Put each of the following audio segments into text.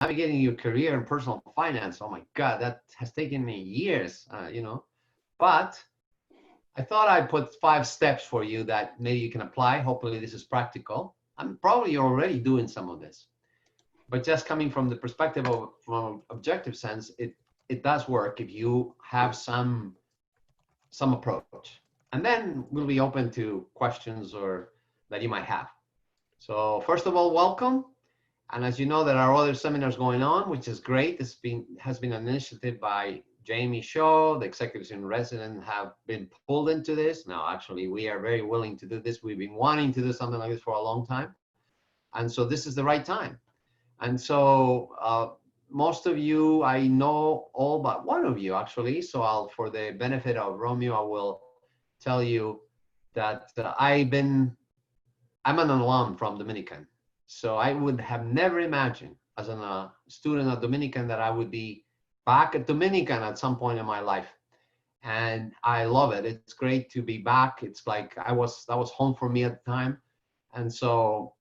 navigating your career in personal finance. Oh my God, that has taken me years, but I thought I'd put 5 steps for you that maybe you can apply. Hopefully this is practical. I'm probably already doing some of this, but just coming from the perspective of from an objective sense, it does work if you have some approach. And then we'll be open to questions or that you might have. So first of all, welcome. And as you know, there are other seminars going on, which is great. This has been an initiative by Jamie Shaw. The executives in residence have been pulled into this. Now, actually, we are very willing to do this. We've been wanting to do something like this for a long time. And so this is the right time. And so most of you, I know all but one of you, actually. So for the benefit of Romeo, I will tell you that I'm an alum from Dominican. So I would have never imagined as a student at Dominican that I would be back at Dominican at some point in my life. And I love it. It's great to be back. It's like that was home for me at the time. And so,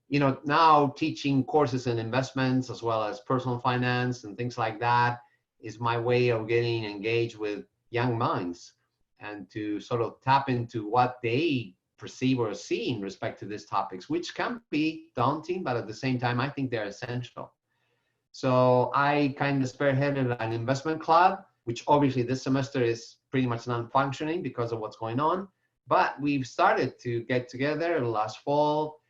now teaching courses in investments as well as personal finance and things like that is my way of getting engaged with young minds and to sort of tap into what they perceive or see in respect to these topics, which can be daunting, but at the same time, I think they're essential. So I kind of spearheaded an investment club, which obviously this semester is pretty much non-functioning because of what's going on. But we've started to get together last fall,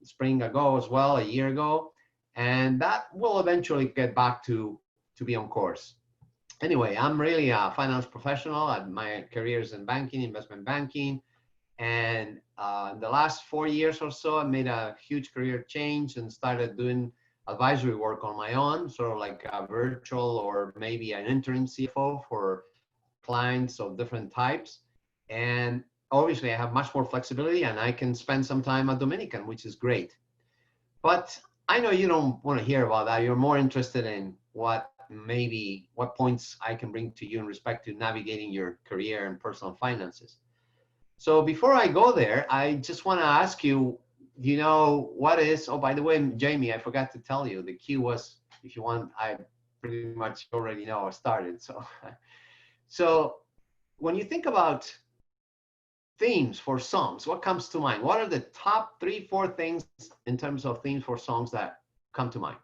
spring ago as well, a year ago, and that will eventually get back to be on course. Anyway, I'm really a finance professional. My career is in banking, investment banking. And in the last 4 years or so, I made a huge career change and started doing advisory work on my own, sort of like a virtual or maybe an interim CFO for clients of different types. And obviously, I have much more flexibility and I can spend some time at Dominican, which is great. But I know you don't want to hear about that. You're more interested in what points I can bring to you in respect to navigating your career and personal finances. So before I go there, I just want to ask you, what is, oh, by the way, Jamie, I forgot to tell you, the cue was, if you want, I pretty much already know I started. So when you think about themes for songs, what comes to mind? What are the top 3, 4 things in terms of themes for songs that come to mind?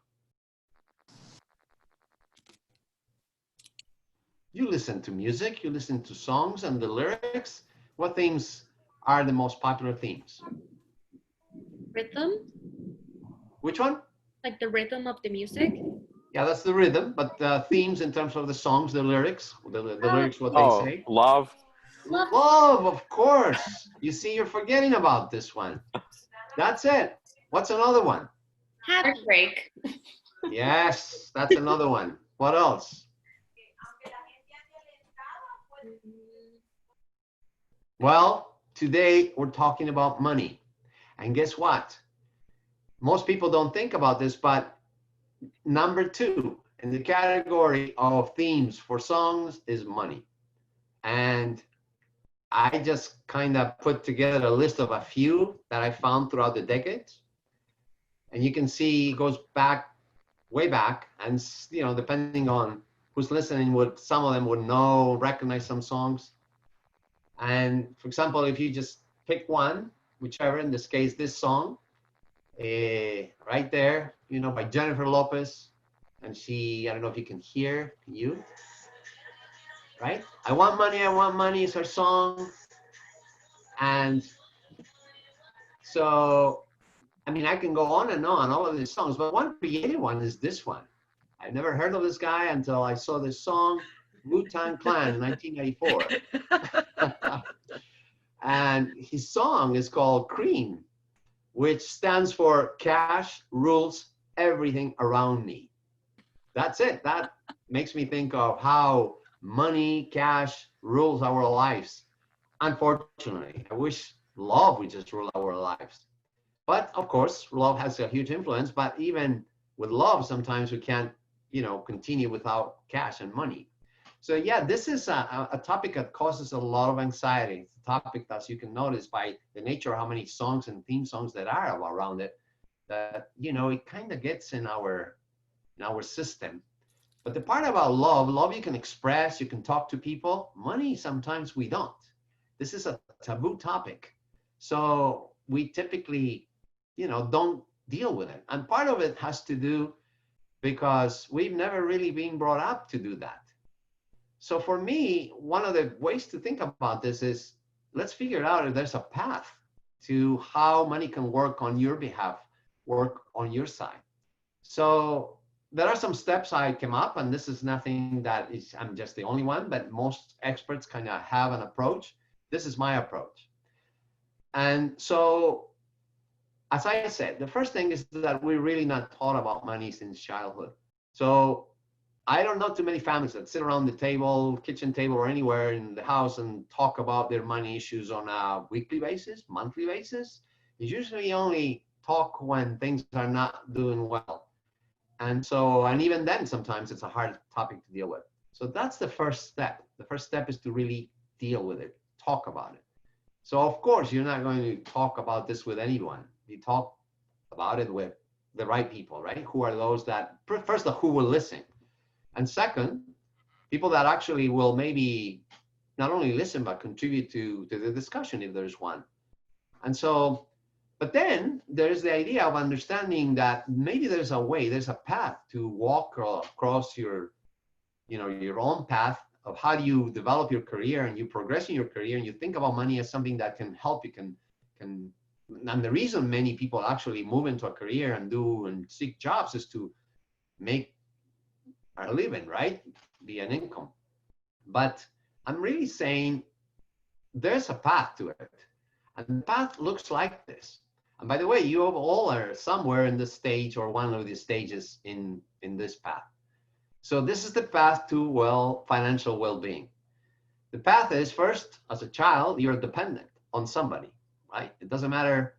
You listen to music, you listen to songs and the lyrics. What themes are the most popular themes? Rhythm. Which one? Like the rhythm of the music. Yeah, that's the rhythm, but the themes in terms of the songs, the lyrics, the lyrics, what they say. Love. Love, of course. You see, you're forgetting about this one. That's it. What's another one? Heartbreak. Yes, that's another one. What else? Well, today we're talking about money. And guess what? Most people don't think about this, but number 2 in the category of themes for songs is money. And I just kind of put together a list of a few that I found throughout the decades. And you can see it goes back, way back. And, depending on who's listening, some of them would know, recognize some songs. And for example, if you just pick one, whichever, in this case, this song, right there, by Jennifer Lopez. And I don't know if you can hear, can you? Right? I Want Money is her song. And so, I can go on and on, all of these songs, but one creative one is this one. I've never heard of this guy until I saw this song, Wu-Tang Clan in 1994. And his song is called Cream, which stands for Cash Rules Everything Around Me. That's it. That makes me think of how money, cash rules our lives. Unfortunately, I wish love would just rule our lives. But of course, love has a huge influence, but even with love, sometimes we can't, continue without cash and money. So yeah, this is a topic that causes a lot of anxiety. It's a topic that you can notice by the nature of how many songs and theme songs that are around it, that, it kind of gets in our our system. But the part about love you can express, you can talk to people. Money, sometimes we don't. This is a taboo topic. So we typically, don't deal with it. And part of it has to do because we've never really been brought up to do that. So for me, one of the ways to think about this is, let's figure out if there's a path to how money can work on your behalf, work on your side. So there are some steps I came up, and this is nothing that is, I'm just the only one, but most experts kind of have an approach. This is my approach. And so, as I said, the first thing is that we're really not taught about money since childhood. So I don't know too many families that sit around the table, kitchen table, or anywhere in the house and talk about their money issues on a weekly basis, monthly basis. It's usually only talk when things are not doing well. And so, and even then, sometimes it's a hard topic to deal with. So that's the first step. The first step is to really deal with it, talk about it. So of course, you're not going to talk about this with anyone. You talk about it with the right people, right? Who are those that, first of all, who will listen? And second, people that actually will maybe not only listen, but contribute to the discussion if there's one. And so, but then there's the idea of understanding that maybe there's a way, there's a path to walk across your own path of how do you develop your career and you progress in your career and you think about money as something that can help you, and the reason many people actually move into a career and seek jobs is to make a living, right? Be an income. But I'm really saying there's a path to it. And the path looks like this. And by the way, you all are somewhere in this stage or one of these stages in this path. So this is the path to financial well-being. The path is, first, as a child, you're dependent on somebody, right? It doesn't matter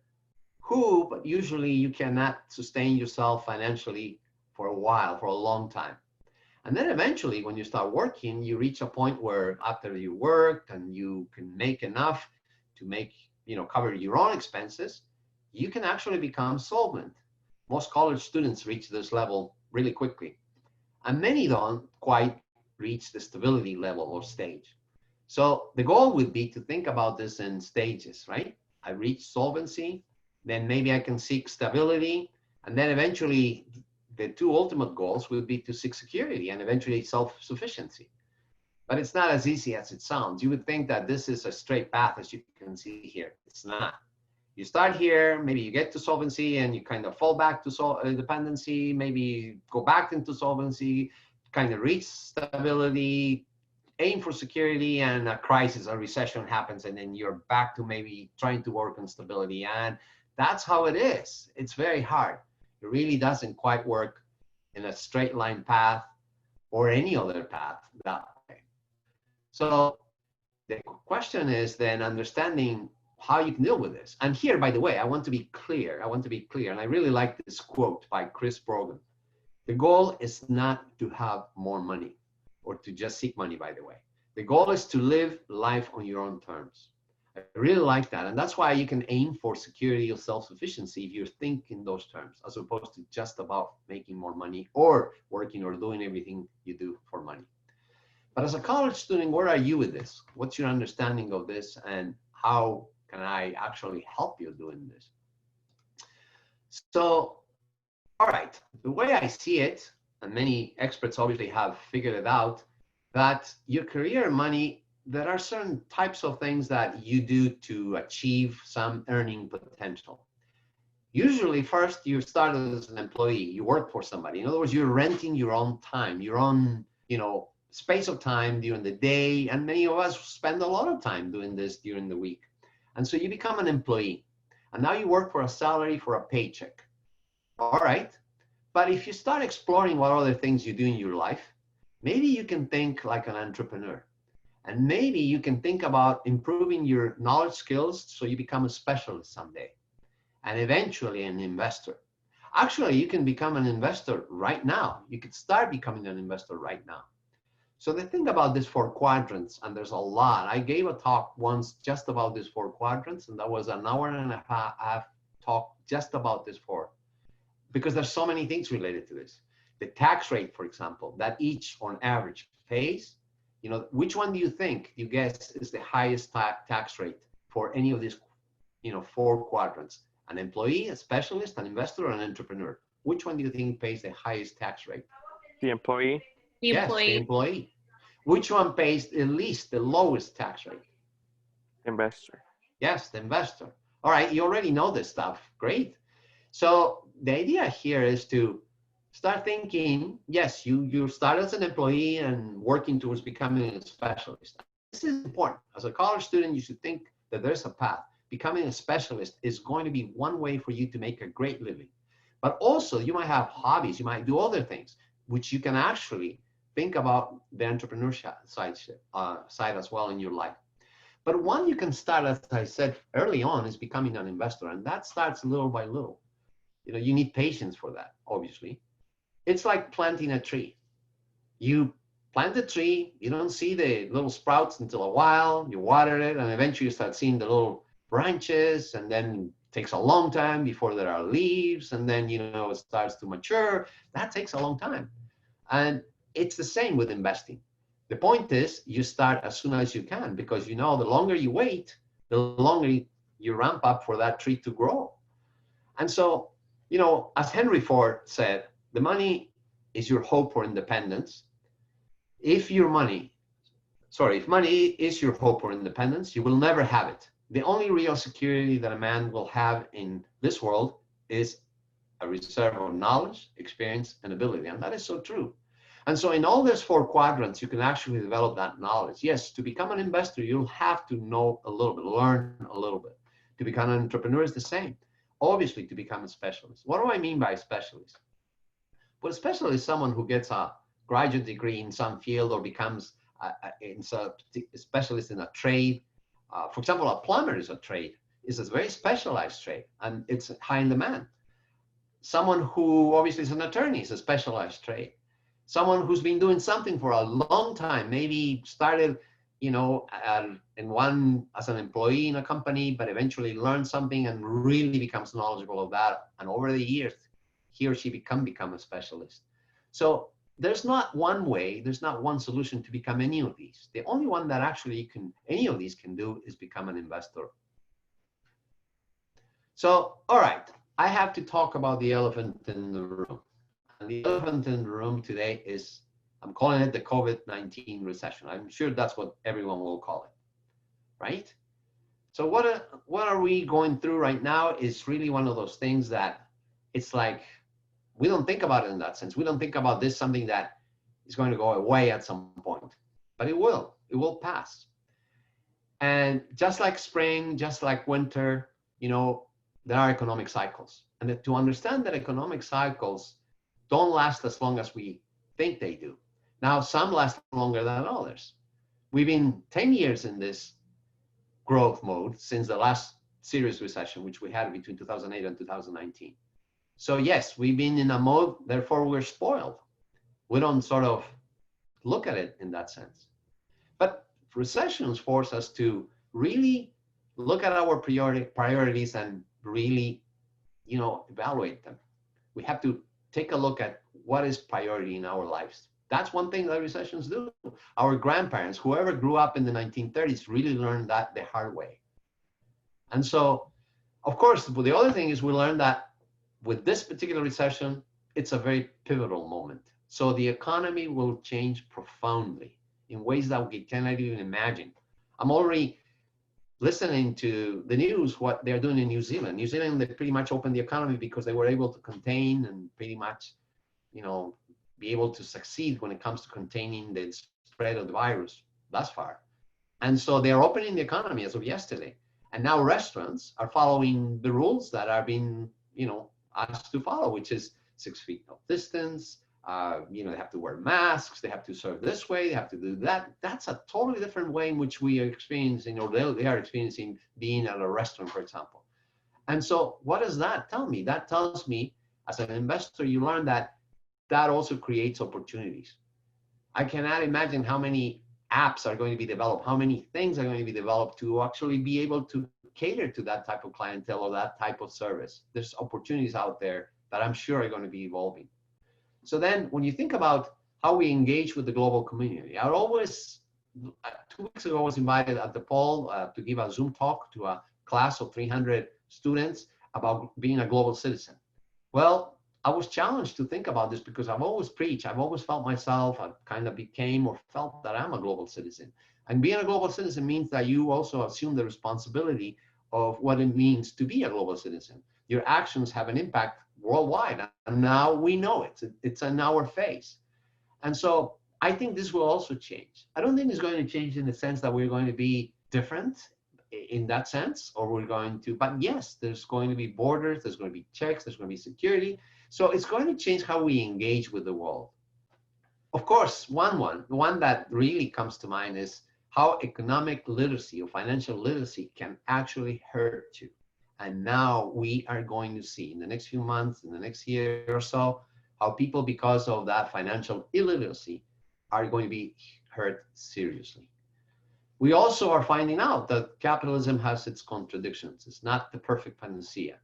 who, but usually you cannot sustain yourself financially for a while, for a long time. And then eventually, when you start working, you reach a point where after you work and you can make enough to cover your own expenses, you can actually become solvent. Most college students reach this level really quickly. And many don't quite reach the stability level or stage. So the goal would be to think about this in stages, right? I reach solvency, then maybe I can seek stability, and then eventually the two ultimate goals would be to seek security and eventually self-sufficiency. But it's not as easy as it sounds. You would think that this is a straight path, as you can see here. It's not. You start here, maybe you get to solvency and you kind of fall back to dependency, maybe go back into solvency, kind of reach stability, aim for security, and a crisis, a recession happens, and then you're back to maybe trying to work on stability. And that's how it is. It's very hard. It really doesn't quite work in a straight line path or any other path that way. So the question is then understanding how you can deal with this. And here, by the way, I want to be clear. And I really like this quote by Chris Brogan. The goal is not to have more money or to just seek money, by the way. The goal is to live life on your own terms. I really like that. And that's why you can aim for security or self-sufficiency if you think in those terms, as opposed to just about making more money or working or doing everything you do for money. But as a college student, where are you with this? What's your understanding of this, and how can I actually help you doing this? So, all right, the way I see it, and many experts obviously have figured it out, that your career and money, there are certain types of things that you do to achieve some earning potential. Usually, first, you start as an employee, you work for somebody. In other words, you're renting your own time, your own, space of time during the day, and many of us spend a lot of time doing this during the week. And so you become an employee, and now you work for a salary, for a paycheck. All right. But if you start exploring what other things you do in your life, maybe you can think like an entrepreneur. And maybe you can think about improving your knowledge skills so you become a specialist someday, and eventually an investor. Actually, you can become an investor right now. You could start becoming an investor right now. So the thing about these 4 quadrants, and there's a lot. I gave a talk once just about these 4 quadrants, and that was an hour and a half talk just about these 4, because there's so many things related to this. the tax rate, for example, that each on average pays, which one do you think, you guess, is the highest tax rate for any of these, 4 quadrants? An employee, a specialist, an investor, or an entrepreneur? Which one do you think pays the highest tax rate? The employee. The Yes, employee. the employee. Which one pays the least, the lowest tax rate? Investor. Yes, the investor. All right, you already know this stuff. Great. So the idea here is to start thinking, yes, you start as an employee and working towards becoming a specialist. This is important. As a college student, you should think that there's a path. Becoming a specialist is going to be one way for you to make a great living. But also, you might have hobbies. You might do other things, which you can actually think about the entrepreneurship side as well in your life. But one you can start, as I said early on, is becoming an investor. And that starts little by little. You need patience for that, obviously. It's like planting a tree. You plant a tree, you don't see the little sprouts until a while, you water it, and eventually you start seeing the little branches, and then it takes a long time before there are leaves, and then, it starts to mature. That takes a long time. And it's the same with investing. The point is you start as soon as you can, because the longer you wait, the longer you ramp up for that tree to grow. And so, as Henry Ford said, the money is your hope for independence. If money is your hope for independence, you will never have it. The only real security that a man will have in this world is a reserve of knowledge, experience, and ability. And that is so true. And so in all these 4 quadrants, you can actually develop that knowledge. Yes, to become an investor, you'll have to know a little bit, learn a little bit. To become an entrepreneur is the same. Obviously, to become a specialist. What do I mean by specialist? Well, a specialist is someone who gets a graduate degree in some field or becomes a specialist in a trade. For example, a plumber is a trade. It's a very specialized trade, and it's high in demand. Someone who obviously is an attorney is a specialized trade. Someone who's been doing something for a long time, maybe started, as an employee in a company, but eventually learned something and really becomes knowledgeable of that. And over the years, he or she become a specialist. So there's not one way, there's not one solution to become any of these. The only one that actually any of these can do is become an investor. So, all right, I have to talk about the elephant in the room. And the elephant in the room today is, I'm calling it the COVID-19 recession. I'm sure that's what everyone will call it, right? So what are we going through right now is really one of those things that it's like, we don't think about it in that sense. We don't think about this something that is going to go away at some point, but it will pass. And just like spring, just like winter, there are economic cycles. And that to understand that economic cycles don't last as long as we think they do. Now, some last longer than others. We've been 10 years in this growth mode since the last serious recession, which we had between 2008 and 2019. So yes, we've been in a mode, therefore we're spoiled. We don't sort of look at it in that sense. But recessions force us to really look at our priorities and really, evaluate them. We have to take a look at what is priority in our lives. That's one thing that recessions do. Our grandparents, whoever grew up in the 1930s, really learned that the hard way. And so, of course, the other thing is we learned that with this particular recession, it's a very pivotal moment. So the economy will change profoundly in ways that we cannot even imagine. I'm already listening to the news, what they're doing in New Zealand. New Zealand, they pretty much opened the economy because they were able to contain and pretty much, be able to succeed when it comes to containing the spread of the virus thus far. And so they're opening the economy as of yesterday. And now restaurants are following the rules that are being, asked to follow, which is 6 feet of distance. They have to wear masks. They have to serve this way. They have to do that. That's a totally different way in which we are experiencing, or they are experiencing being at a restaurant, for example. And so what does that tell me? That tells me, as an investor, you learn that also creates opportunities. I cannot imagine how many apps are going to be developed, how many things are going to be developed to actually be able to cater to that type of clientele or that type of service. There's opportunities out there that I'm sure are going to be evolving. So then when you think about how we engage with the global community, I always, 2 weeks ago, I was invited at the Pole to give a Zoom talk to a class of 300 students about being a global citizen. Well, I was challenged to think about this because I've always preached, I've always felt myself, I kind of became or felt that I'm a global citizen. And being a global citizen means that you also assume the responsibility of what it means to be a global citizen. Your actions have an impact worldwide, and now we know it. It's in our face. And so I think this will also change. I don't think it's going to change in the sense that we're going to be different in that sense, or we're going to, but yes, there's going to be borders, there's going to be checks, there's going to be security. So it's going to change how we engage with the world. Of course, one that really comes to mind is how economic literacy or financial literacy can actually hurt you. And now we are going to see in the next few months, in the next year or so, how people, because of that financial illiteracy, are going to be hurt seriously. We also are finding out that capitalism has its contradictions. It's not the perfect panacea,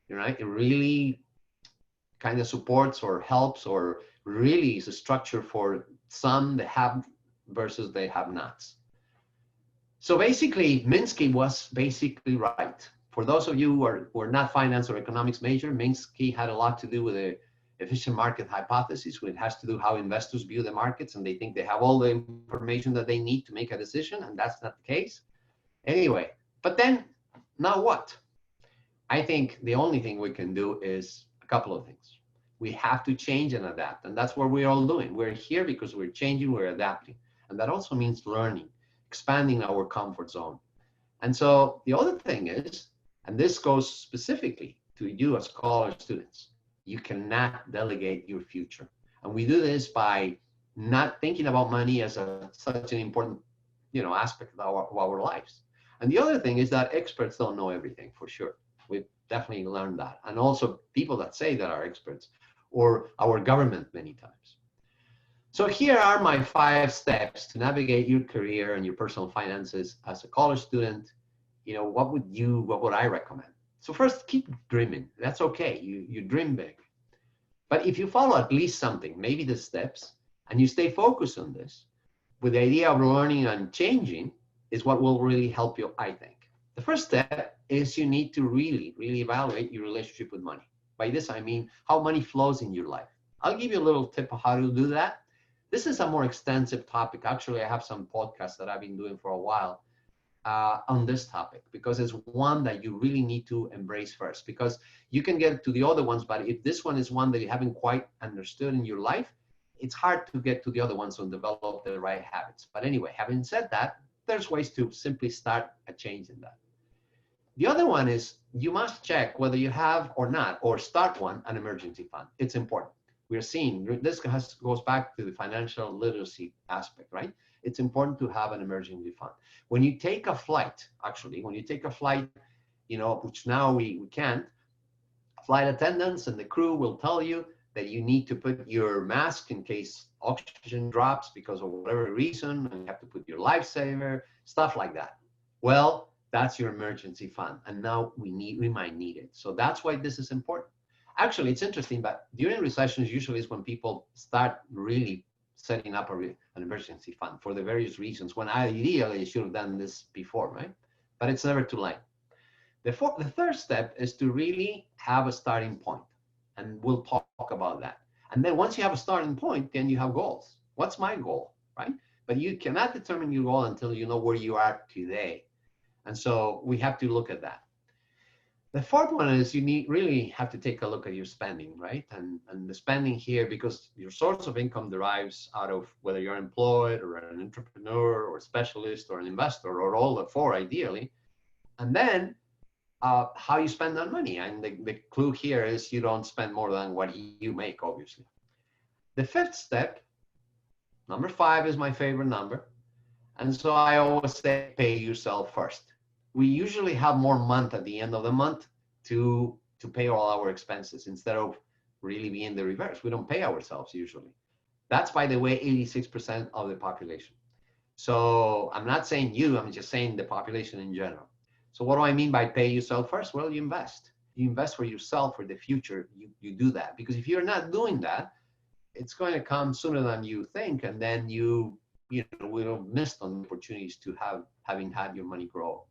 right? It really kind of supports or helps or really is a structure for some, the have versus the have-nots. So basically, Minsky was basically right. For those of you who are not finance or economics major, Minsky had a lot to do with the efficient market hypothesis, which has to do how investors view the markets, and they think they have all the information that they need to make a decision, and that's not the case. Anyway, but then, now what? I think the only thing we can do is a couple of things. We have to change and adapt, and that's what we're all doing. We're here because we're changing, we're adapting, and that also means learning, expanding our comfort zone. And so the other thing is, and this goes specifically to you as college students, you cannot delegate your future. And we do this by not thinking about money as such an important, aspect of our lives. And the other thing is that experts don't know everything, for sure. We've definitely learned that. And also people that say that are experts, or our government many times. So here are my 5 steps to navigate your career and your personal finances as a college student. What would I recommend? So first, keep dreaming. That's okay. You dream big. But if you follow at least something, maybe the steps, and you stay focused on this, with the idea of learning and changing, is what will really help you, I think. The first step is you need to really, really evaluate your relationship with money. By this, I mean how money flows in your life. I'll give you a little tip of how to do that. This is a more extensive topic. Actually, I have some podcasts that I've been doing for a while on this topic, because it's one that you really need to embrace first, because you can get to the other ones, but if this one is one that you haven't quite understood in your life, it's hard to get to the other ones and develop the right habits. But anyway, having said that, there's ways to simply start a change in that. The other one is you must check whether you have or not, or start an emergency fund. It's important. We're seeing, this goes back to the financial literacy aspect, right? It's important to have an emergency fund. When you take a flight, which now we can't, flight attendants and the crew will tell you that you need to put your mask in case oxygen drops because of whatever reason, and you have to put your lifesaver, stuff like that. Well, that's your emergency fund, and now we might need it. So that's why this is important. Actually, it's interesting, but during recessions usually is when people start really setting up an emergency fund for the various reasons, when ideally you should have done this before, right? But it's never too late. The third step is to really have a starting point, and we'll talk about that. And then once you have a starting point, then you have goals. What's my goal, right? But you cannot determine your goal until you know where you are today. And so we have to look at that. The fourth one is you really have to take a look at your spending, right? And the spending here, because your source of income derives out of whether you're employed or an entrepreneur or a specialist or an investor, or all the 4 ideally. And then how you spend that money. And the clue here is you don't spend more than what you make, obviously. The 5th step, number 5 is my favorite number. And so I always say, pay yourself first. We usually have more month at the end of the month to pay all our expenses, instead of really being the reverse. We don't pay ourselves usually. That's, by the way, 86% of the population. So I'm not saying you, I'm just saying the population in general. So what do I mean by pay yourself first? Well, you invest. You invest for yourself, for the future. You do that, because if you're not doing that, it's going to come sooner than you think, and then you will miss on opportunities to having had your money grow.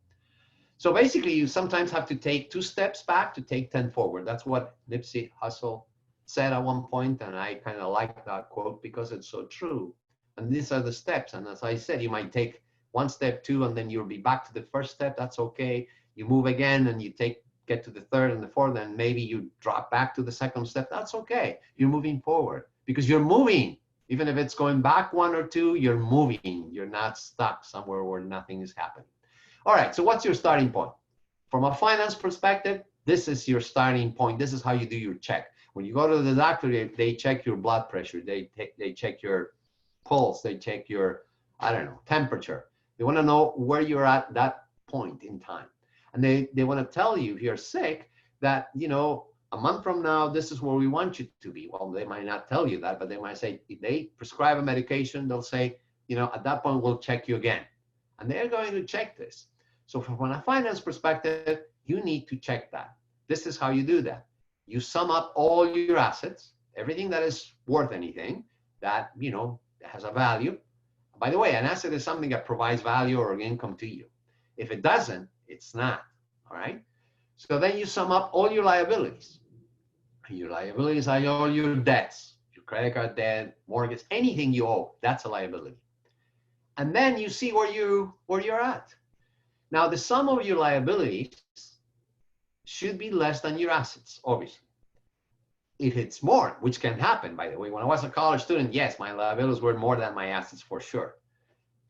So basically, you sometimes have to take 2 steps back to take 10 forward. That's what Nipsey Hussle said at one point, and I kind of like that quote because it's so true. And these are the steps. And as I said, you might take 1 step, 2, and then you'll be back to the first step. That's okay. You move again, and you get to the 3rd and the 4th, and maybe you drop back to the 2nd step. That's okay. You're moving forward because you're moving. Even if it's going back 1 or 2, you're moving. You're not stuck somewhere where nothing is happening. All right, so what's your starting point? From a finance perspective, this is your starting point. This is how you do your check. When you go to the doctor, they check your blood pressure. They check your pulse. They check your, I don't know, temperature. They want to know where you're at that point in time. And they want to tell you if you're sick that, a month from now, this is where we want you to be. Well, they might not tell you that, but they might say, if they prescribe a medication, they'll say, at that point, we'll check you again. And they're going to check this. So from a finance perspective, you need to check that. This is how you do that. You sum up all your assets, everything that is worth anything that, has a value. By the way, an asset is something that provides value or income to you. If it doesn't, it's not, all right? So then you sum up all your liabilities. Your liabilities are all your debts, your credit card debt, mortgage, anything you owe, that's a liability. And then you see where you're at. Now, the sum of your liabilities should be less than your assets, obviously. If it's more, which can happen, by the way, when I was a college student, yes, my liabilities were more than my assets for sure.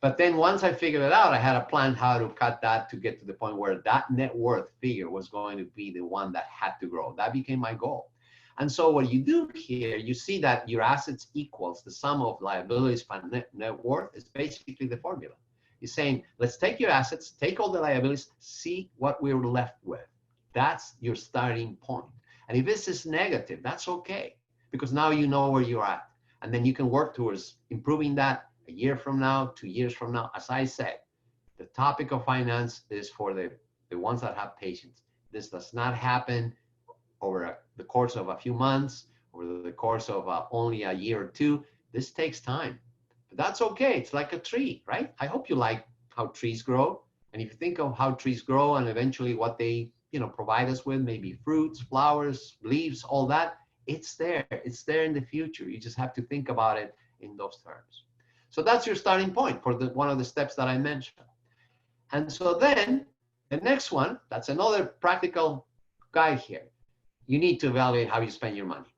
But then once I figured it out, I had a plan how to cut that to get to the point where that net worth figure was going to be the one that had to grow. That became my goal. And so what you do here, you see that your assets equals the sum of liabilities by net worth is basically the formula. You're saying, let's take your assets, take all the liabilities, see what we're left with. That's your starting point. And if this is negative, that's okay, because now you know where you're at. And then you can work towards improving that a year from now, 2 years from now. As I said, the topic of finance is for the ones that have patience. This does not happen over the course of a few months, over the course of only a year or 2. This takes time. But that's okay. It's like a tree, right? I hope you like how trees grow. And if you think of how trees grow and eventually what they, provide us with, maybe fruits, flowers, leaves, all that, it's there. It's there in the future. You just have to think about it in those terms. So that's your starting point for one of the steps that I mentioned. And so then the next one, that's another practical guide here. You need to evaluate how you spend your money.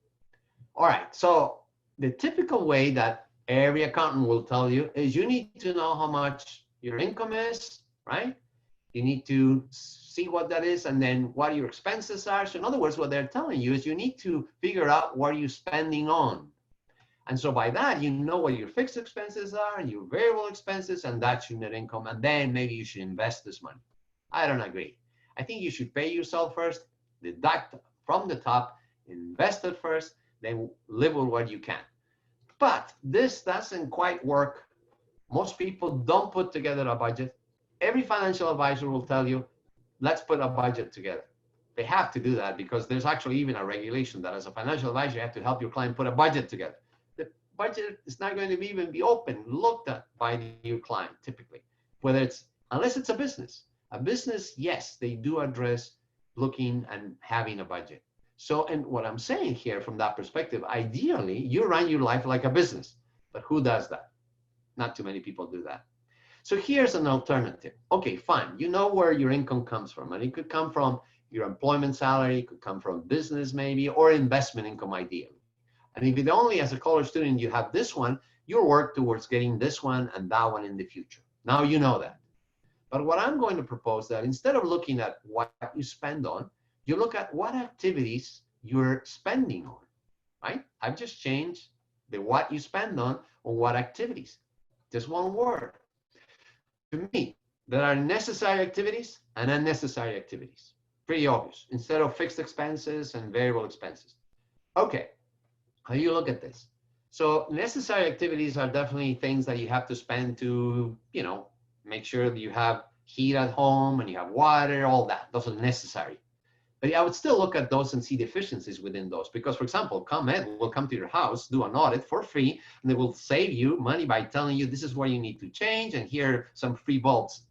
All right. So the typical way that every accountant will tell you is you need to know how much your income is, right? You need to see what that is and then what your expenses are. So in other words, what they're telling you is you need to figure out what you're spending on. And so by that, you know what your fixed expenses are and your variable expenses, and that's your net income. And then maybe you should invest this money. I don't agree. I think you should pay yourself first, deduct from the top, invest it first, then live with what you can. But this doesn't quite work. Most people don't put together a budget. Every financial advisor will tell you, let's put a budget together. They have to do that because there's actually even a regulation that as a financial advisor, you have to help your client put a budget together. The budget is not going to even be open, looked at by your client typically, unless it's a business. A business, yes, they do address looking and having a budget. So, and what I'm saying here from that perspective, ideally, you run your life like a business, but who does that? Not too many people do that. So here's an alternative. Okay, fine. You know where your income comes from, and it could come from your employment salary, it could come from business maybe, or investment income ideally. And if it only as a college student you have this one, you'll work towards getting this one and that one in the future. Now you know that. But what I'm going to propose that instead of looking at what you spend on, you look at what activities you're spending on, right? I've just changed the what you spend on what activities. Just one word. To me, there are necessary activities and unnecessary activities. Pretty obvious, instead of fixed expenses and variable expenses. Okay, how do you look at this? So necessary activities are definitely things that you have to spend to, make sure that you have heat at home and you have water, all that. Those are necessary. But I would still look at those and see deficiencies within those. Because, for example, ComEd will come to your house, do an audit for free, and they will save you money by telling you this is where you need to change, and here are some free bulbs.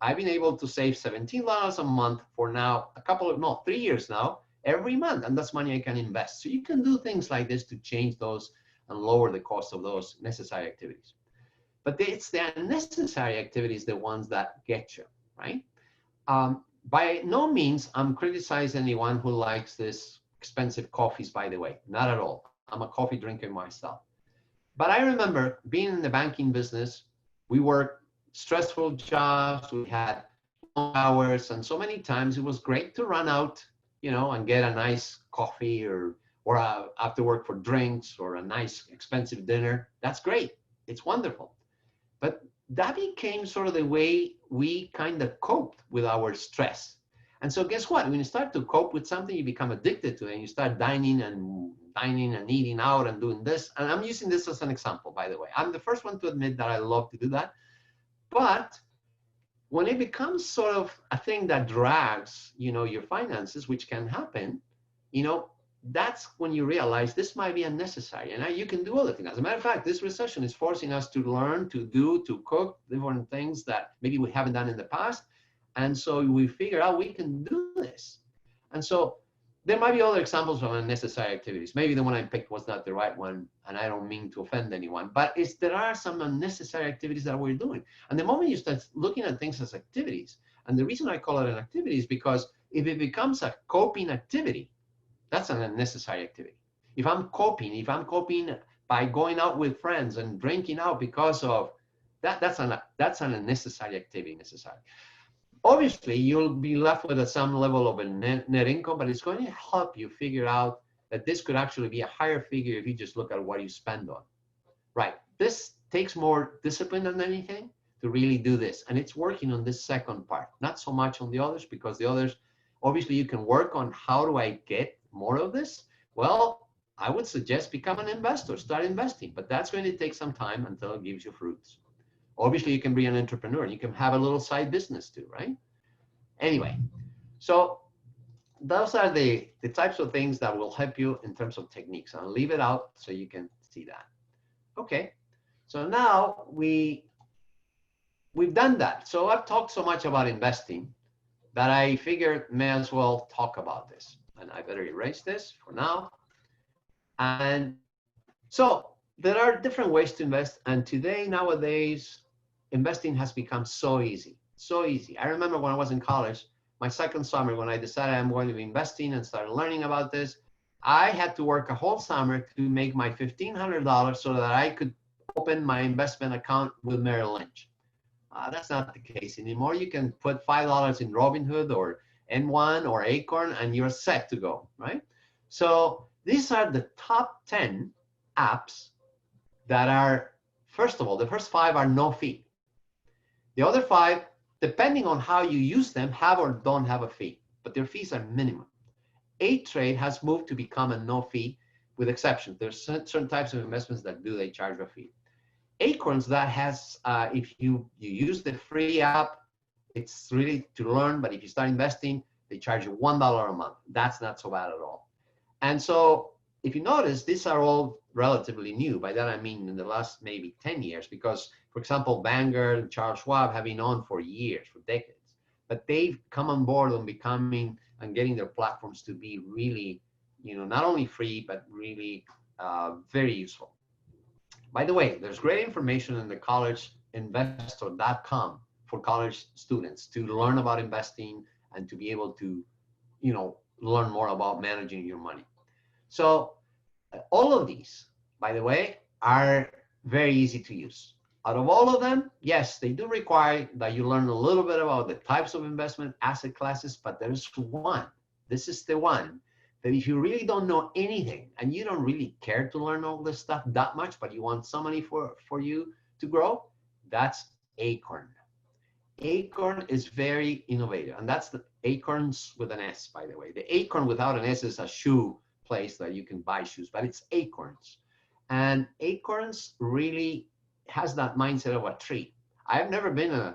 I've been able to save $17 a month for now, 3 years now, every month, and that's money I can invest. So you can do things like this to change those and lower the cost of those necessary activities. But it's the unnecessary activities, the ones that get you, right? By no means I'm criticizing anyone who likes this expensive coffees, by the way, not at all. I'm a coffee drinker myself. But I remember being in the banking business, we worked stressful jobs, we had long hours, and so many times it was great to run out, and get a nice coffee or after work for drinks or a nice expensive dinner. That's great. It's wonderful. But that became sort of the way we kind of coped with our stress. And so guess what? When you start to cope with something, you become addicted to it, and you start dining and eating out and doing this. And I'm using this as an example, by the way. I'm the first one to admit that I love to do that. But when it becomes sort of a thing that drags, your finances, which can happen, that's when you realize this might be unnecessary. And now you can do other things. As a matter of fact, this recession is forcing us to learn to cook different things that maybe we haven't done in the past. And so we figure out we can do this. And so there might be other examples of unnecessary activities. Maybe the one I picked was not the right one, and I don't mean to offend anyone, but there are some unnecessary activities that we're doing. And the moment you start looking at things as activities, and the reason I call it an activity is because if it becomes a coping activity, that's an unnecessary activity. If I'm coping by going out with friends and drinking out because of that, that's an unnecessary activity. Obviously, you'll be left with some level of a net income, but it's going to help you figure out that this could actually be a higher figure if you just look at what you spend on. Right. This takes more discipline than anything to really do this. And it's working on this second part, not so much on the others, because the others, obviously, you can work on how do I get more of this? Well, I would suggest become an investor, start investing, but that's going to take some time until it gives you fruits. Obviously, you can be an entrepreneur. You can have a little side business too, right? Anyway, so those are the types of things that will help you in terms of techniques. I'll leave it out so you can see that. Okay, so now we've done that. So I've talked so much about investing that I figured may as well talk about this. And I better erase this for now. And so there are different ways to invest. And nowadays, investing has become so easy, so easy. I remember when I was in college, my second summer, when I decided I'm going to be investing and started learning about this, I had to work a whole summer to make my $1,500 so that I could open my investment account with Merrill Lynch. That's not the case anymore. You can put $5 in Robinhood or N1 or Acorn and you're set to go, right? So these are the top 10 apps that are, first of all, the first 5 are no fee. The other 5, depending on how you use them, have or don't have a fee, but their fees are minimum. A-Trade has moved to become a no fee with exceptions. There's certain types of investments that they charge a fee. Acorns, that has, if you use the free app, it's really to learn, but if you start investing, they charge you $1 a month. That's not so bad at all. And so if you notice, these are all relatively new. By that I mean in the last maybe 10 years, because, for example, Vanguard and Charles Schwab have been on for years, for decades. But they've come on board on becoming and getting their platforms to be really, not only free, but really very useful. By the way, there's great information in the collegeinvestor.com for college students to learn about investing and to be able to, learn more about managing your money. So all of these, by the way, are very easy to use. Out of all of them, yes, they do require that you learn a little bit about the types of investment, asset classes, but there's one. This is the one that if you really don't know anything and you don't really care to learn all this stuff that much, but you want some money for you to grow, that's Acorn. Acorn is very innovative, and that's the Acorns with an S, by the way. The Acorn without an S is a shoe place that you can buy shoes, but it's Acorns. And Acorns really has that mindset of a tree. I've never been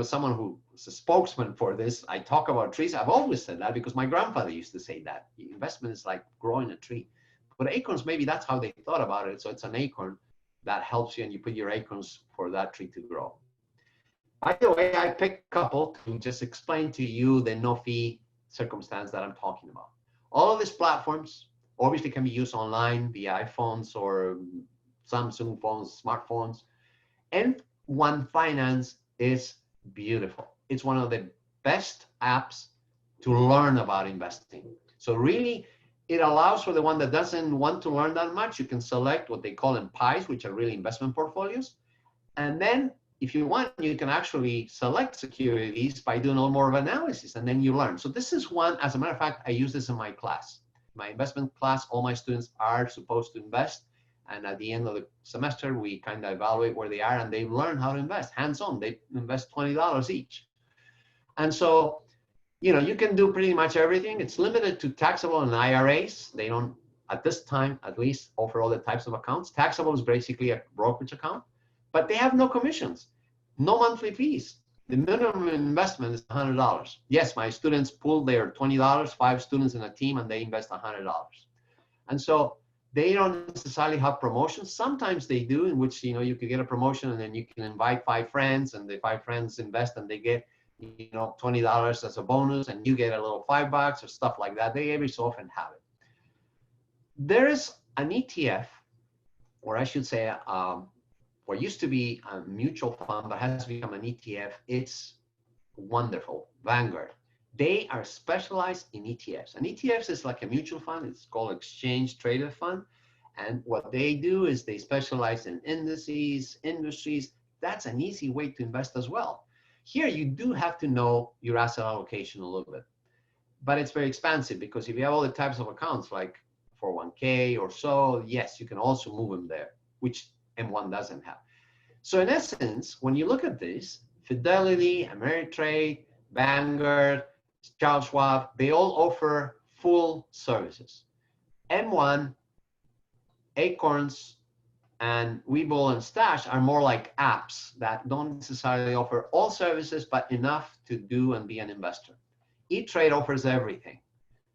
someone who's a spokesman for this, I talk about trees. I've always said that because my grandfather used to say that investment is like growing a tree. But acorns, maybe that's how they thought about it. So it's an acorn that helps you, and you put your acorns for that tree to grow. By the way, I picked a couple to just explain to you the no fee circumstance that I'm talking about. All of these platforms obviously can be used online via iPhones or Samsung phones, smartphones. M1 Finance is beautiful. It's one of the best apps to learn about investing. So really, it allows for the one that doesn't want to learn that much. You can select what they call in pies, which are really investment portfolios. And then if you want, you can actually select securities by doing a little more of analysis, and then you learn. So this is one, as a matter of fact, I use this in my class. My investment class, all my students are supposed to invest. And at the end of the semester, we kind of evaluate where they are, and they learn how to invest hands-on. They invest $20 each. And so, you can do pretty much everything. It's limited to taxable and IRAs. They don't, at this time, at least, offer all the types of accounts. Taxable is basically a brokerage account, but they have no commissions, no monthly fees. The minimum investment is $100. Yes, my students pool their $20, 5 students in a team, and they invest $100. And so they don't necessarily have promotions. Sometimes they do, in which, you could get a promotion and then you can invite 5 friends, and the 5 friends invest and they get, $20 as a bonus, and you get a little $5 or stuff like that. They every so often have it. There is an ETF, or I should say, what used to be a mutual fund, but has become an ETF. It's wonderful, Vanguard. They are specialized in ETFs. And ETFs is like a mutual fund. It's called Exchange Traded Fund. And what they do is they specialize in indices, industries. That's an easy way to invest as well. Here, you do have to know your asset allocation a little bit. But it's very expansive, because if you have all the types of accounts like 401k or so, yes, you can also move them there, which M1 doesn't have. So in essence, when you look at this, Fidelity, Ameritrade, Vanguard, Charles Schwab, they all offer full services. M1, Acorns, and Webull and Stash are more like apps that don't necessarily offer all services, but enough to do and be an investor. E-Trade offers everything.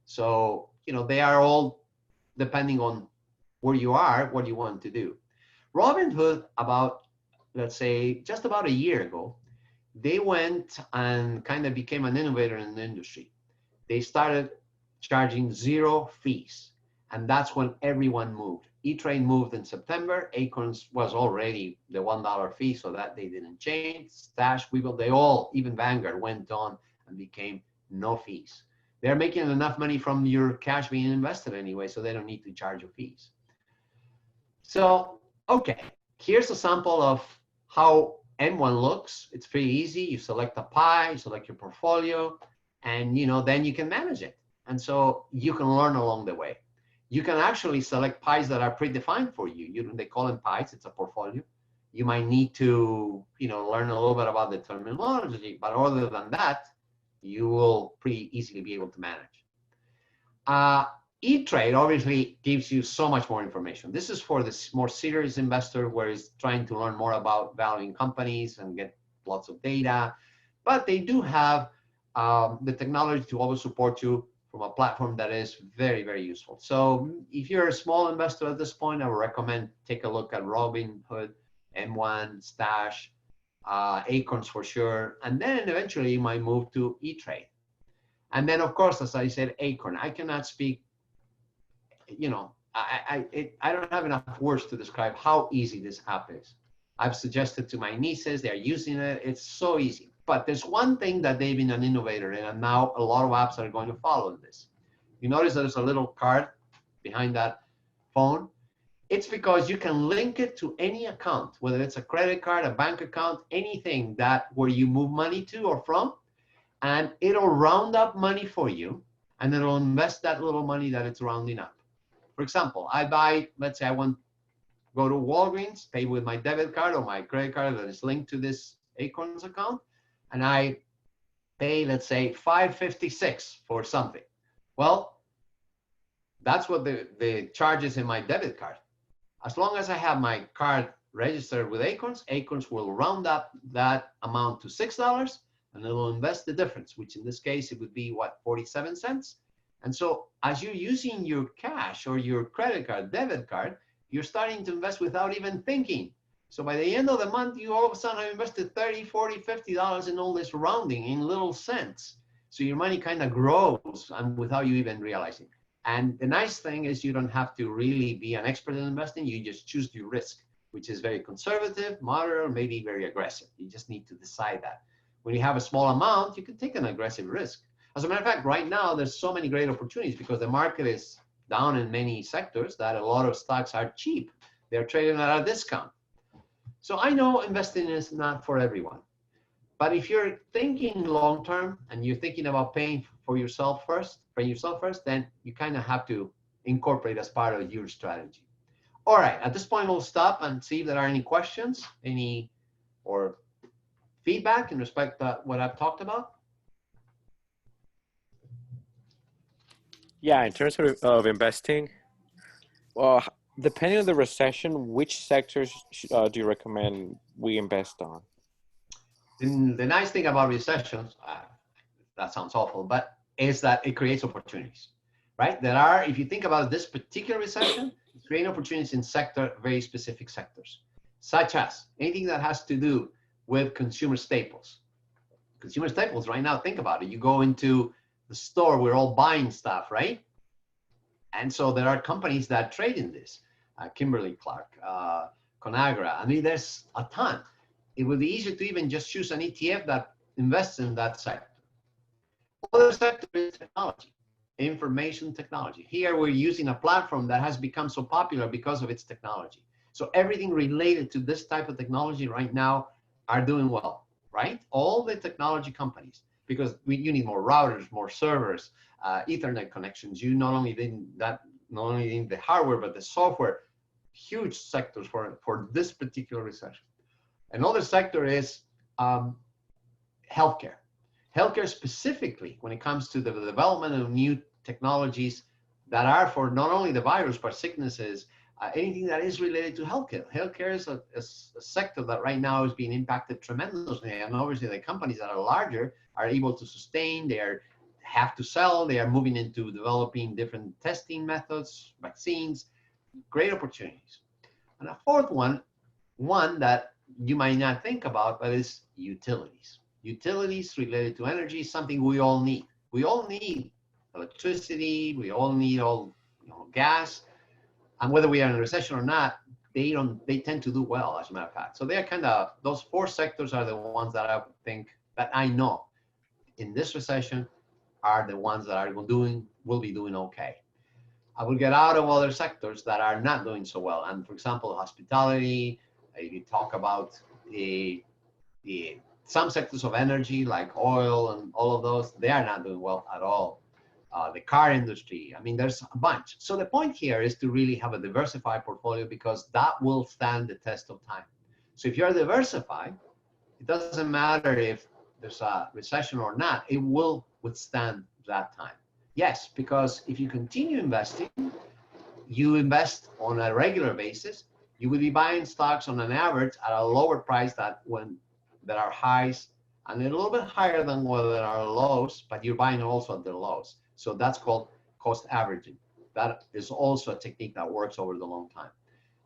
So, they are all depending on where you are, what you want to do. Robinhood, about, let's say, just about a year ago, they went and kind of became an innovator in the industry. They started charging 0 fees, and that's when everyone moved. E-Trade moved in September. Acorns was already the $1 fee, so that they didn't change. Stash, Webull, they all, even Vanguard, went on and became no fees. They're making enough money from your cash being invested anyway, so they don't need to charge you fees. So, okay, here's a sample of how M1 looks. It's pretty easy. You select a pie, you select your portfolio, and then you can manage it. And so you can learn along the way. You can actually select pies that are predefined for you. They call them pies. It's a portfolio. You might need to, learn a little bit about the terminology, but other than that, you will pretty easily be able to manage. E-Trade obviously gives you so much more information. This is for the more serious investor where he's trying to learn more about valuing companies and get lots of data. But they do have the technology to always support you from a platform that is very, very useful. So if you're a small investor at this point, I would recommend take a look at Robinhood, M1, Stash, Acorns for sure. And then eventually you might move to E-Trade. And then, of course, as I said, Acorn. I cannot speak, I don't have enough words to describe how easy this app is. I've suggested to my nieces, they're using it. It's so easy. But there's one thing that they've been an innovator in, and now a lot of apps are going to follow this. You notice there's a little card behind that phone. It's because you can link it to any account, whether it's a credit card, a bank account, anything that where you move money to or from, and it'll round up money for you, and it'll invest that little money that it's rounding up. For example, let's say I want to go to Walgreens, pay with my debit card or my credit card that is linked to this Acorns account, and I pay, let's say, $5.56 for something. Well, that's what the charge is in my debit card. As long as I have my card register with Acorns. Acorns will round up that amount to $6 and it will invest the difference, which in this case, it would be what, 47 cents? And so as you're using your cash or your credit card, debit card, you're starting to invest without even thinking. So by the end of the month, you all of a sudden have invested 30, 40, $50 in all this rounding in little cents. So your money kind of grows and without you even realizing. And the nice thing is you don't have to really be an expert in investing. You just choose your risk, which is very conservative, moderate, or maybe very aggressive. You just need to decide that. When you have a small amount, you can take an aggressive risk. As a matter of fact, right now, there's so many great opportunities because the market is down in many sectors that a lot of stocks are cheap. They're trading at a discount. So I know investing is not for everyone. But if you're thinking long-term and you're thinking about paying for yourself first, then you kind of have to incorporate as part of your strategy. All right, at this point, we'll stop and see if there are any questions, or feedback in respect to what I've talked about. Yeah, in terms of investing, well, depending on the recession, which sectors do you recommend we invest on? The nice thing about recessions, that sounds awful, but is that it creates opportunities, right? If you think about this particular recession, it's creating opportunities in very specific sectors, such as anything that has to do with consumer staples. Consumer staples right now, think about it. You go into the store, we're all buying stuff, right? And so there are companies that trade in this, Kimberly-Clark, Conagra. I mean, there's a ton. It would be easier to even just choose an ETF that invests in that sector. Other sector is technology, information technology. Here we're using a platform that has become so popular because of its technology. So everything related to this type of technology right now are doing well, right? All the technology companies, because you need more routers, more servers, Ethernet connections. You not only need the hardware, but the software. Huge sectors for this particular recession. Another sector is healthcare. Healthcare specifically when it comes to the development of new technologies that are for not only the virus, but sicknesses, anything that is related to healthcare. Healthcare is a sector that right now is being impacted tremendously. And obviously the companies that are larger are able to sustain, have to sell, they are moving into developing different testing methods, vaccines, great opportunities. And a fourth one that you might not think about, but is utilities. Utilities related to energy is something we all need. We all need electricity. We all need gas. And whether we are in a recession or not, they tend to do well, as a matter of fact. So they are kind of, those four sectors are the ones that I think that I know in this recession are the ones that will be doing okay. I will get out of other sectors that are not doing so well. And for example, hospitality, if you talk about some sectors of energy like oil and all of those, they are not doing well at all. The car industry, I mean, there's a bunch. So the point here is to really have a diversified portfolio because that will stand the test of time. So if you're diversified, it doesn't matter if there's a recession or not, it will withstand that time. Yes, because if you continue investing, you invest on a regular basis, you will be buying stocks on an average at a lower price that are highs and a little bit higher than what there are lows, but you're buying also at the lows. So that's called cost averaging. That is also a technique that works over the long time.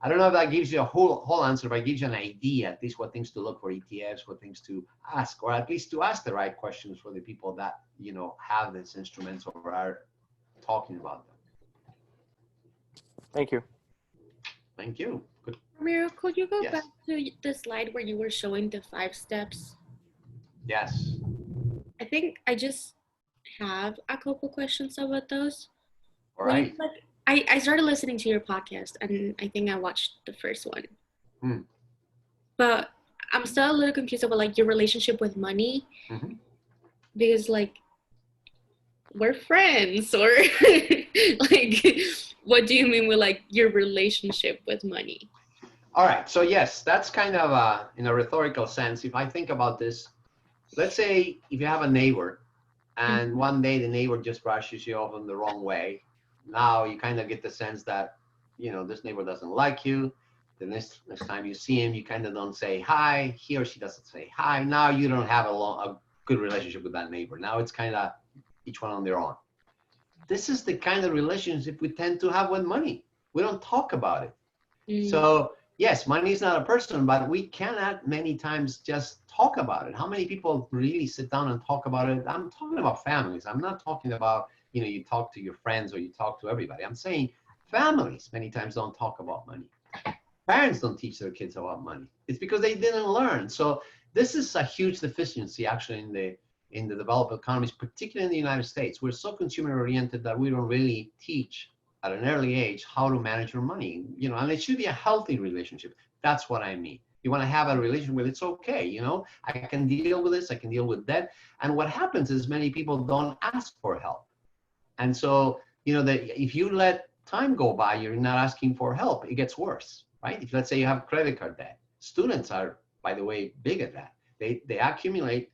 I don't know if that gives you a whole answer, but it gives you an idea, at least what things to look for ETFs, what things to ask, or at least to ask the right questions for the people that, have these instruments or are talking about them. Thank you. Thank you. Good. Ramiro, could you go Yes. back to the slide where you were showing the 5 steps? Yes. I think I just have a couple questions about those. All right. I started listening to your podcast and I think I watched the first one. But I'm still a little confused about your relationship with money. Because we're friends, or what do you mean with your relationship with money? All right. So yes, that's kind of in a rhetorical sense. If I think about this, let's say if you have a neighbor and one day the neighbor just brushes you off in the wrong way, now you kind of get the sense that, this neighbor doesn't like you. The next time you see him, you kind of don't say hi. He or she doesn't say hi. Now you don't have a good relationship with that neighbor. Now it's kind of each one on their own. This is the kind of relationship we tend to have with money. We don't talk about it. So yes, money is not a person, but we cannot many times just talk about it. How many people really sit down and talk about it? I'm talking about families. I'm not talking about, you talk to your friends or you talk to everybody. I'm saying families many times don't talk about money. Parents don't teach their kids about money. It's because they didn't learn. So this is a huge deficiency actually in the developed economies, particularly in the United States. We're so consumer oriented that we don't really teach at an early age how to manage your money, and it should be a healthy relationship. That's what I mean. You want to have a relationship with it's okay, I can deal with this, I can deal with that. And what happens is many people don't ask for help. And so, if you let time go by, you're not asking for help, it gets worse, right? If let's say you have credit card debt, students are, by the way, big at that. They accumulate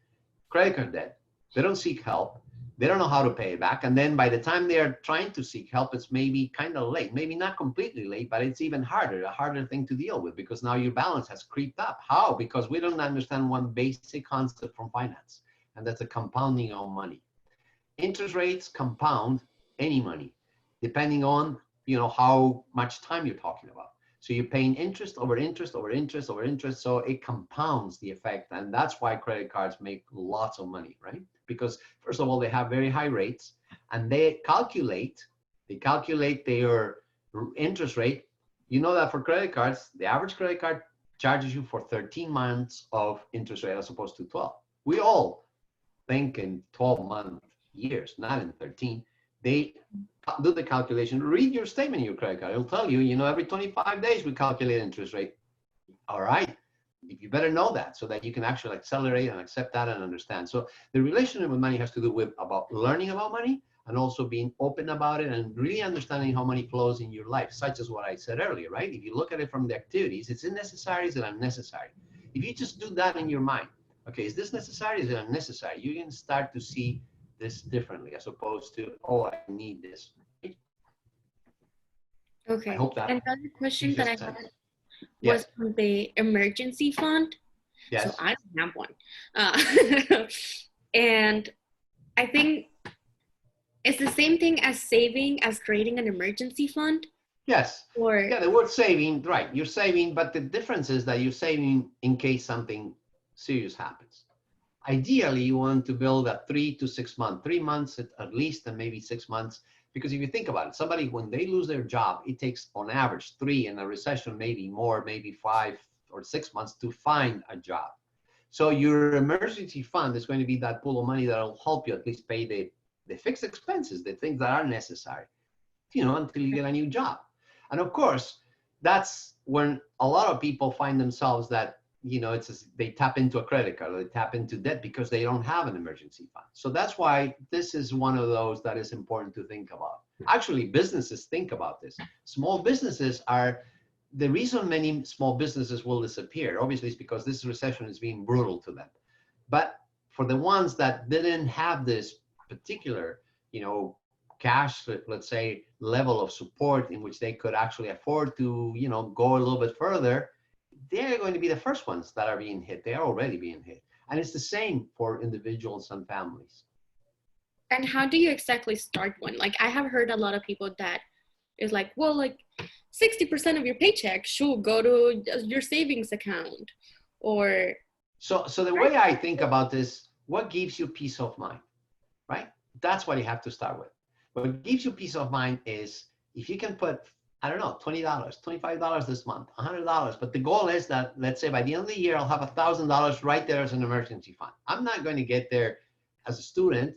credit card debt, they don't seek help, they don't know how to pay it back. And then by the time they're trying to seek help, it's maybe kind of late, maybe not completely late, but it's even harder, a harder thing to deal with because now your balance has creeped up. How? Because we don't understand one basic concept from finance, and that's the compounding of money. Interest rates compound any money, depending on, how much time you're talking about. So you're paying interest over interest over interest over interest. So it compounds the effect. And that's why credit cards make lots of money, right? Because first of all, they have very high rates and they calculate their interest rate. You know that for credit cards, the average credit card charges you for 13 months of interest rate as opposed to 12. We all think in 12-month years, not in 13. They do the calculation. Read your statement in your credit card. It'll tell you, every 25 days we calculate interest rate. All right. You better know that so that you can actually accelerate and accept that and understand. So the relationship with money has to do with about learning about money and also being open about it and really understanding how money flows in your life, such as what I said earlier, right? If you look at it from the activities, it's necessary, is it unnecessary? If you just do that in your mind, okay, is this necessary, is it unnecessary? You can start to see this differently as opposed to, oh, I need this. Okay. I hope that. Another question that I had was Yes. from the emergency fund. Yes. So I don't have one. And I think it's the same thing as saving, as creating an emergency fund. Yes. Or yeah, the word saving, right? You're saving, but the difference is that you're saving in case something serious happens. Ideally, you want to build a 3 to 6 month, 3 months at least, and maybe 6 months. Because if you think about it, somebody, when they lose their job, it takes on average 3, in a recession, maybe more, maybe 5 or 6 months to find a job. So your emergency fund is going to be that pool of money that will help you at least pay the fixed expenses, the things that are necessary, until you get a new job. And of course, that's when a lot of people find themselves that, they tap into a credit card, or they tap into debt because they don't have an emergency fund. So that's why this is one of those that is important to think about. Actually, businesses think about this. Small businesses are, the reason many small businesses will disappear, obviously, is because this recession is being brutal to them. But for the ones that didn't have this particular, cash, let's say, level of support in which they could actually afford to, go a little bit further, they're going to be the first ones that are being hit. They are already being hit. And it's the same for individuals and families. And how do you exactly start one? Like, I have heard a lot of people that is like, well, like 60% of your paycheck should go to your savings account, or. So the way I think about this, what gives you peace of mind, right? That's what you have to start with. What gives you peace of mind is if you can put, I don't know, $20, $25 this month, $100. But the goal is that, let's say by the end of the year, I'll have $1,000 right there as an emergency fund. I'm not going to get there as a student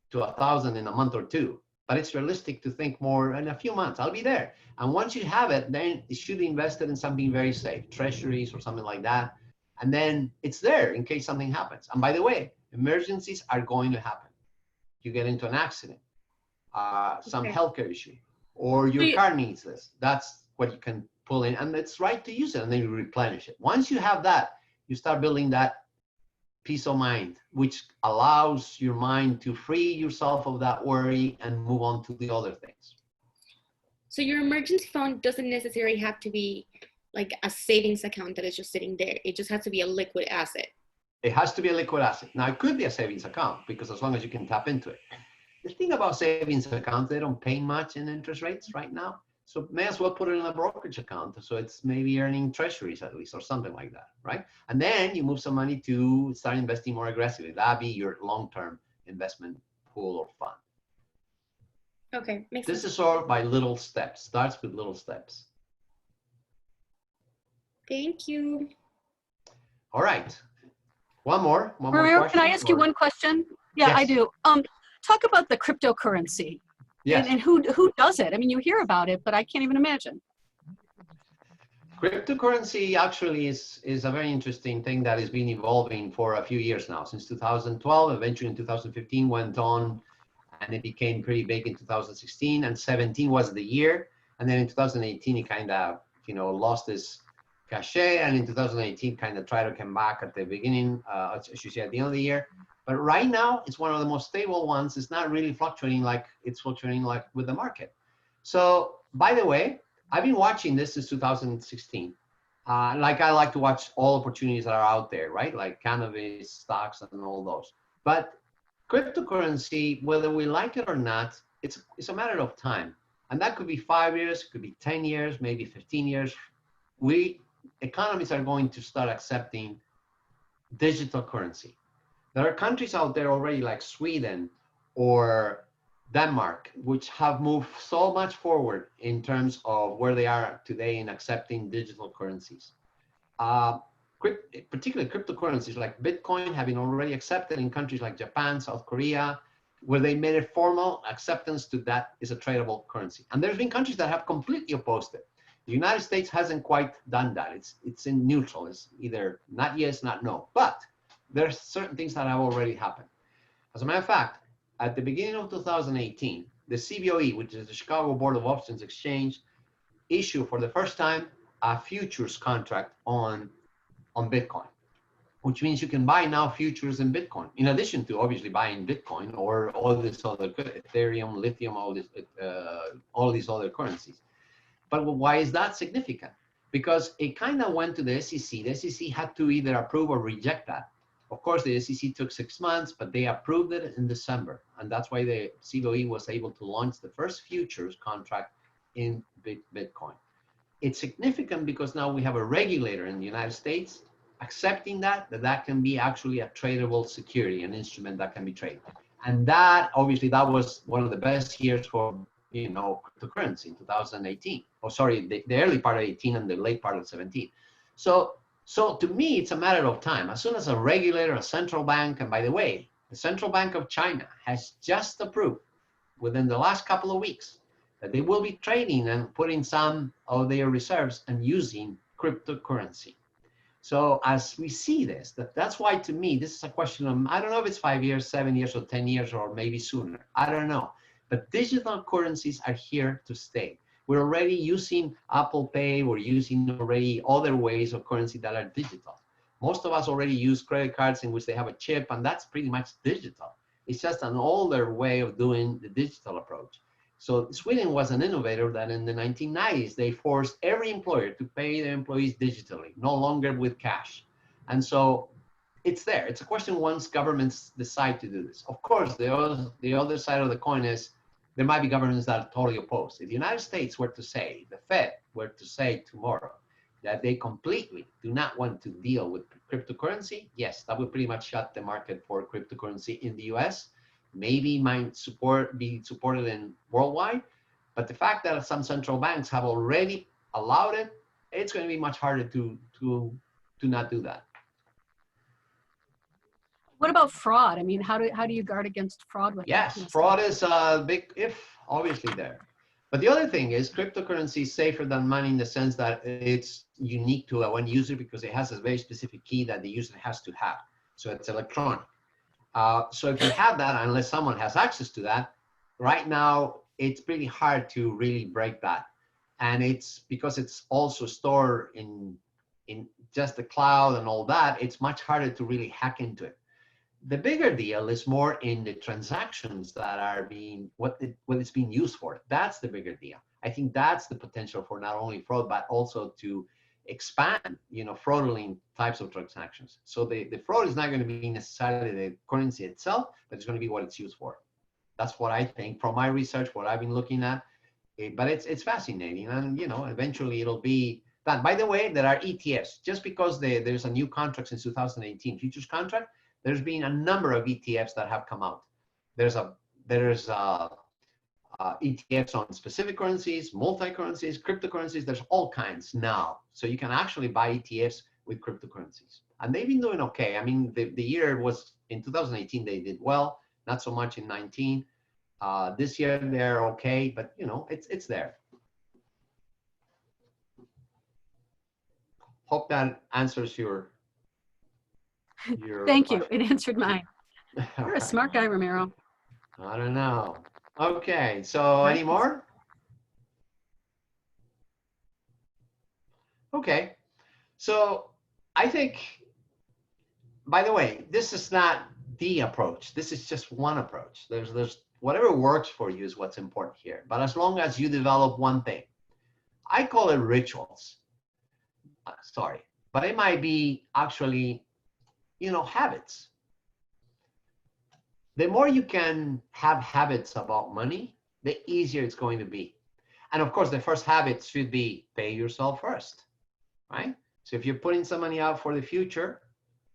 to 1,000 in a month or two, but it's realistic to think more in a few months, I'll be there. And once you have it, then it should be invested in something very safe, treasuries or something like that. And then it's there in case something happens. And by the way, emergencies are going to happen. You get into an accident, some healthcare issue, or your car needs this. That's what you can pull in, and it's right to use it, and then you replenish it. Once you have that, you start building that peace of mind, which allows your mind to free yourself of that worry and move on to the other things. So your emergency fund doesn't necessarily have to be like a savings account that is just sitting there. It just has to be a liquid asset. It has to be a liquid asset. Now, it could be a savings account because as long as you can tap into it. The thing about savings accounts, they don't pay much in interest rates right now. So may as well put it in a brokerage account. So it's maybe earning treasuries at least or something like that, right? And then you move some money to start investing more aggressively. That'd be your long-term investment pool or fund. Okay, makes This sense. is all by little steps, starts with little steps. Thank you. All right. One more Mario, question. can I ask you one question? Yeah, Yes. I do. Talk about the cryptocurrency. Yes. And who does it? I mean, you hear about it, but I can't even imagine. Cryptocurrency actually is a very interesting thing that has been evolving for a few years now. Since 2012, eventually in 2015 went on, and it became pretty big in 2016, and 17 was the year. And then in 2018, it kind of, lost its cachet, and in 2018 kind of tried to come back at the beginning, as you see at the end of the year. But right now, it's one of the most stable ones. It's not really fluctuating like it's fluctuating like with the market. So, by the way, I've been watching this since 2016. Like I like to watch all opportunities that are out there, right? Like cannabis, stocks, and all those. But cryptocurrency, whether we like it or not, it's a matter of time. And that could be 5 years, it could be 10 years, maybe 15 years. Economies are going to start accepting digital currency. There are countries out there already like Sweden or Denmark, which have moved so much forward in terms of where they are today in accepting digital currencies. Particularly cryptocurrencies like Bitcoin have been already accepted in countries like Japan, South Korea, where they made a formal acceptance to that is a tradable currency. And there's been countries that have completely opposed it. The United States hasn't quite done that. It's in neutral. It's either not yes, not no. But there's certain things that have already happened. As a matter of fact, at the beginning of 2018, the CBOE, which is the Chicago Board of Options Exchange, issued for the first time a futures contract on Bitcoin, which means you can buy now futures in Bitcoin, in addition to obviously buying Bitcoin or all this other Ethereum, lithium, all these other currencies. But why is that significant? Because it kind of went to the SEC. The SEC had to either approve or reject that. Of course, the SEC took 6 months, but they approved it in December. And that's why the CBOE was able to launch the first futures contract in Bitcoin. It's significant because now we have a regulator in the United States accepting that can be actually a tradable security, an instrument that can be traded. And that, obviously, that was one of the best years for, cryptocurrency in 2018. Oh, sorry, the early part of 18 and the late part of 17. So to me, it's a matter of time. As soon as a regulator, a central bank, and by the way, the Central Bank of China has just approved within the last couple of weeks that they will be trading and putting some of their reserves and using cryptocurrency. So as we see this, that's why to me, this is a question of, I don't know if it's 5 years, 7 years, or 10 years, or maybe sooner. I don't know. But digital currencies are here to stay. We're already using Apple Pay. We're using already other ways of currency that are digital. Most of us already use credit cards in which they have a chip, and that's pretty much digital. It's just an older way of doing the digital approach. So Sweden was an innovator that in the 1990s, they forced every employer to pay their employees digitally, no longer with cash. And so it's there. It's a question once governments decide to do this. Of course, the other side of the coin is there might be governments that are totally opposed. If the United States were to say, the Fed were to say tomorrow that they completely do not want to deal with cryptocurrency, yes, that would pretty much shut the market for cryptocurrency in the US. Maybe might be supported in worldwide, but the fact that some central banks have already allowed it, it's going to be much harder to not do that. What about fraud? I mean, how do you guard against fraud with that? Yes, fraud is a big if, obviously there. But the other thing is cryptocurrency is safer than money in the sense that it's unique to one user because it has a very specific key that the user has to have. So it's electronic. So if you have that, unless someone has access to that, right now, it's pretty hard to really break that. And it's because it's also stored in just the cloud and all that, it's much harder to really hack into it. The bigger deal is more in the transactions that are being, what it's being used for. That's the bigger deal. I think that's the potential for not only fraud, but also to expand, fraudulent types of transactions. So the fraud is not going to be necessarily the currency itself, but it's going to be what it's used for. That's what I think from my research, what I've been looking at. But it's fascinating, and eventually it'll be done. By the way, there are ETFs. Just because there's a new contract since 2018, futures contract, there's been a number of ETFs that have come out. There's ETFs on specific currencies, multi-currencies, cryptocurrencies. There's all kinds now. So you can actually buy ETFs with cryptocurrencies. And they've been doing okay. I mean, the year was, in 2018, they did well, not so much in 19. This year, they're okay, but, it's there. Hope that answers your Thank question. you. It answered mine. You're a smart guy, Ramiro. I don't know. Okay, so any more? Okay, so I think, by the way, this is not the approach. This is just one approach. There's whatever works for you is what's important here. But as long as you develop one thing, I call it rituals. Sorry, but it might be actually, habits. The more you can have habits about money, the easier it's going to be. And of course, the first habit should be pay yourself first, right? So if you're putting some money out for the future,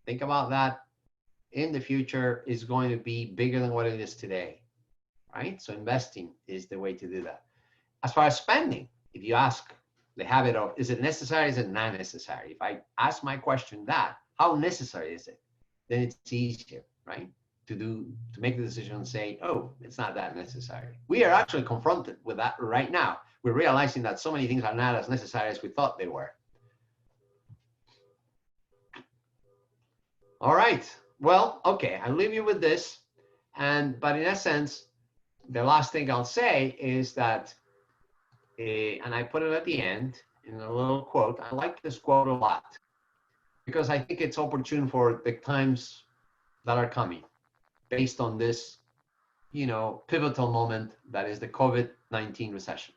think about that. In the future is going to be bigger than what it is today, right? So investing is the way to do that. As far as spending, if you ask the habit of, is it necessary, is it not necessary? If I ask my question that, how necessary is it? Then it's easier, right? To make the decision and say, oh, it's not that necessary. We are actually confronted with that right now. We're realizing that so many things are not as necessary as we thought they were. All right, well, okay, I'll leave you with this. But in essence, the last thing I'll say is that, and I put it at the end in a little quote. I like this quote a lot because I think it's opportune for the times that are coming, based on this, pivotal moment that is the COVID-19 recession.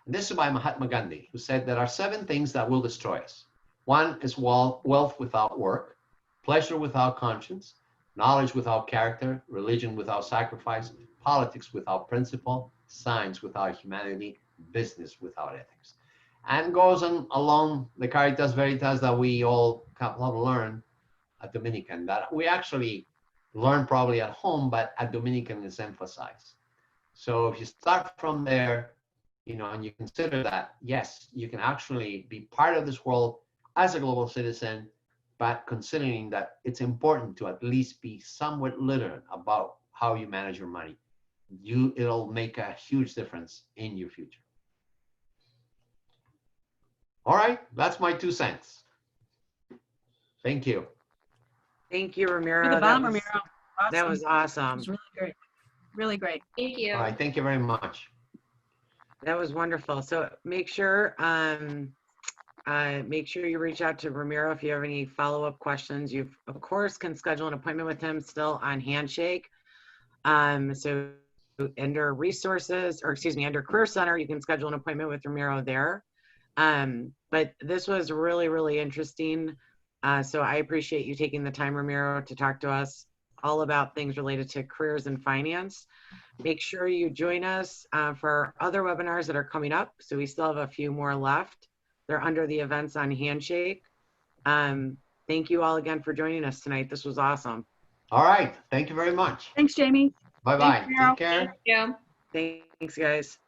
And this is by Mahatma Gandhi, who said there are 7 things that will destroy us. 1 is wealth without work, pleasure without conscience, knowledge without character, religion without sacrifice, politics without principle, science without humanity, business without ethics. And goes on along the Caritas Veritas that we all have learned at Dominican, that we actually learn probably at home, but at Dominican is emphasized. So if you start from there, and you consider that, yes, you can actually be part of this world as a global citizen, but considering that it's important to at least be somewhat literate about how you manage your money, it'll make a huge difference in your future. All right, that's my 2 cents. Thank you. Thank you, Ramiro. You're the bomb, Ramiro. Awesome. That was It awesome. was really great. Really great. Thank you. All right, thank you very much. That was wonderful. So make sure you reach out to Ramiro if you have any follow-up questions. You, of course, can schedule an appointment with him still on Handshake. So under resources, or excuse me, under Career Center, you can schedule an appointment with Ramiro there. But this was really, really interesting. So I appreciate you taking the time, Ramiro, to talk to us all about things related to careers and finance. Make sure you join us for other webinars that are coming up. So we still have a few more left. They're under the events on Handshake. Thank you all again for joining us tonight. This was awesome. All right, thank you very much. Thanks, Jamie. Bye-bye. Thanks, Ramiro. Take care. Yeah. Thanks, guys.